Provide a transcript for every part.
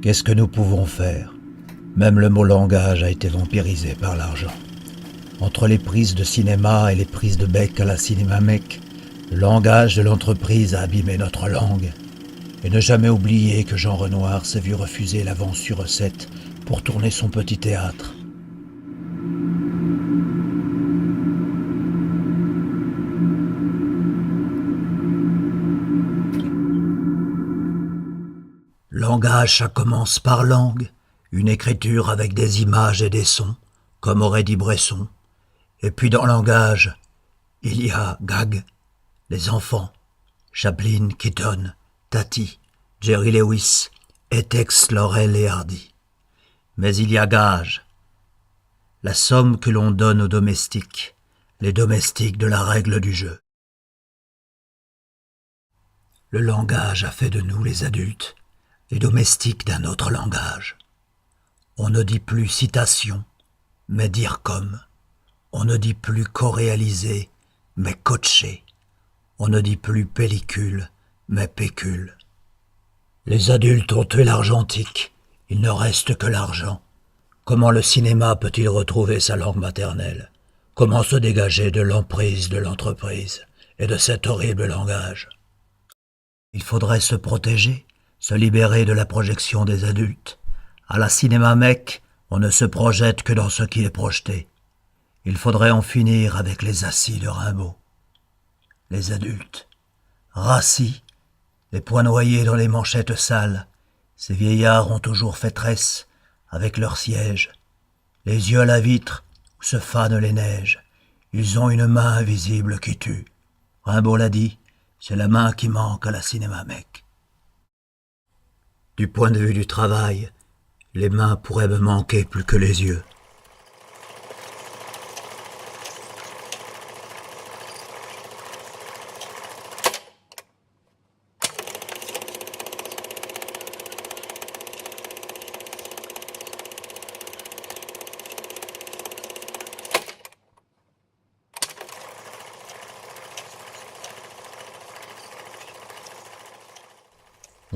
Qu'est-ce que nous pouvons faire? Même le mot langage a été vampirisé par l'argent. Entre les prises de cinéma et les prises de bec à la Cinémamec, le langage de l'entreprise a abîmé notre langue. Et ne jamais oublier que Jean Renoir s'est vu refuser l'avance sur recette pour tourner son petit théâtre. Langage, ça commence par langue, une écriture avec des images et des sons, comme aurait dit Bresson. Et puis dans langage, il y a gag, les enfants, Chaplin, Keaton, Tati, Jerry Lewis, Etex, Laurel et Hardy. Mais il y a gage, la somme que l'on donne aux domestiques, les domestiques de la règle du jeu. Le langage a fait de nous, les adultes, les domestiques d'un autre langage. On ne dit plus citation, mais dire comme. On ne dit plus coréalisé, mais coaché. On ne dit plus pellicule, mais pécule. Les adultes ont tué l'argentique, il ne reste que l'argent. Comment le cinéma peut-il retrouver sa langue maternelle? Comment se dégager de l'emprise de l'entreprise et de cet horrible langage? Il faudrait se protéger, se libérer de la projection des adultes. À la Cinémamec, on ne se projette que dans ce qui est projeté. Il faudrait en finir avec les assis de Rimbaud. Les adultes, rassis, les poings noyés dans les manchettes sales, ces vieillards ont toujours fait tresse avec leurs sièges. Les yeux à la vitre où se fanent les neiges, ils ont une main invisible qui tue. Rimbaud l'a dit, c'est la main qui manque à la Cinémamec. Du point de vue du travail, les mains pourraient me manquer plus que les yeux.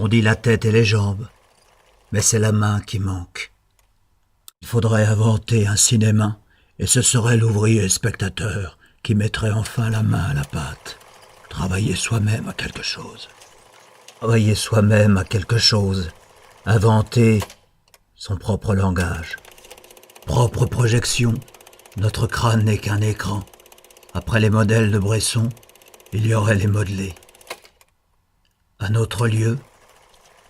On dit la tête et les jambes, mais c'est la main qui manque. Il faudrait inventer un cinéma, et ce serait l'ouvrier spectateur qui mettrait enfin la main à la pâte. Travailler soi-même à quelque chose. Travailler soi-même à quelque chose. Inventer son propre langage. Propre projection. Notre crâne n'est qu'un écran. Après les modèles de Bresson, il y aurait les modelés. Un autre lieu,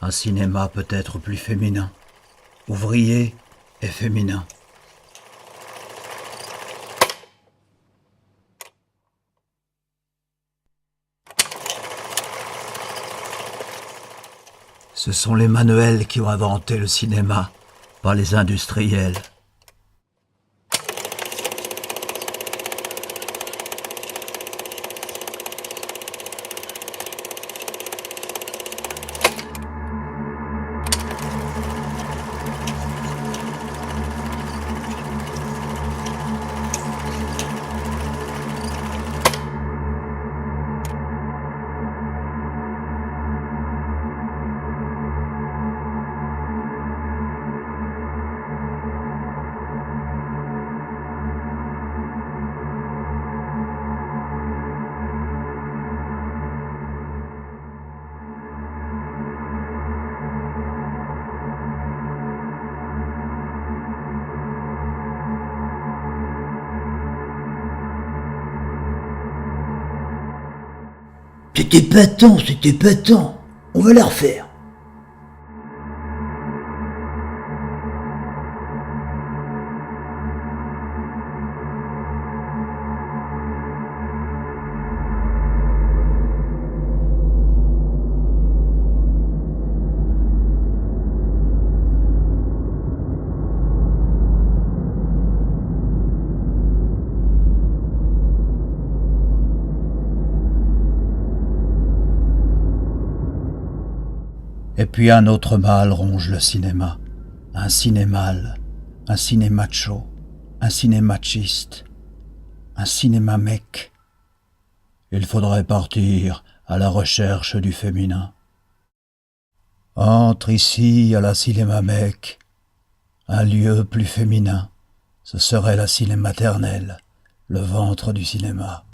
un cinéma peut-être plus féminin, ouvrier et féminin. Ce sont les manuels qui ont inventé le cinéma, pas les industriels. C'était épatant, on va la refaire. Et puis un autre mal ronge le cinéma, un cinémal, un cinémacho, un cinémachiste, un cinémamec. Il faudrait partir à la recherche du féminin. Entre ici à la cinéma mec, un lieu plus féminin, ce serait la cinéma maternelle, le ventre du cinéma.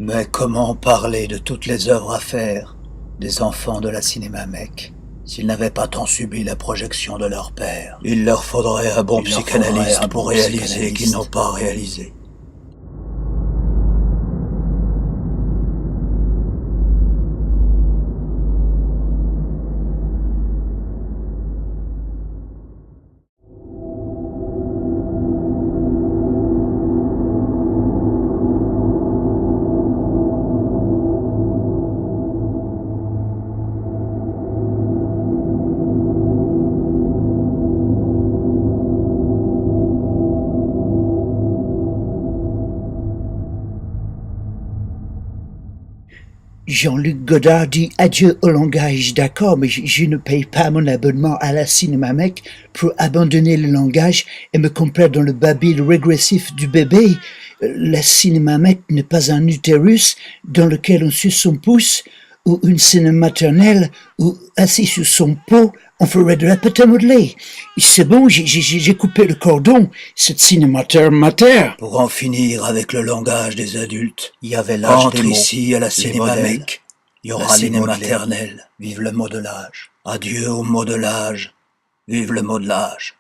Mais comment parler de toutes les œuvres à faire des enfants de la cinéma mec s'ils n'avaient pas tant subi la projection de leur père? Il leur faudrait un bon psychanalyste pour réaliser qu'ils n'ont pas réalisé. Jean-Luc Godard dit adieu au langage, d'accord, mais je ne paye pas mon abonnement à la Cinéma Mec pour abandonner le langage et me complaire dans le babil régressif du bébé. La Cinéma Mec n'est pas un utérus dans lequel on suce son pouce, ou une scène maternelle où, assis sur son pot, on ferait de la pâte à modeler. C'est bon, j'ai coupé le cordon, cette cinémateur mater. Pour en finir avec le langage des adultes, il y avait l'âge des mots. Ici à la cinéma mec, il y aura les mots maternels. Vive le modelage. Adieu au modelage. Vive le modelage.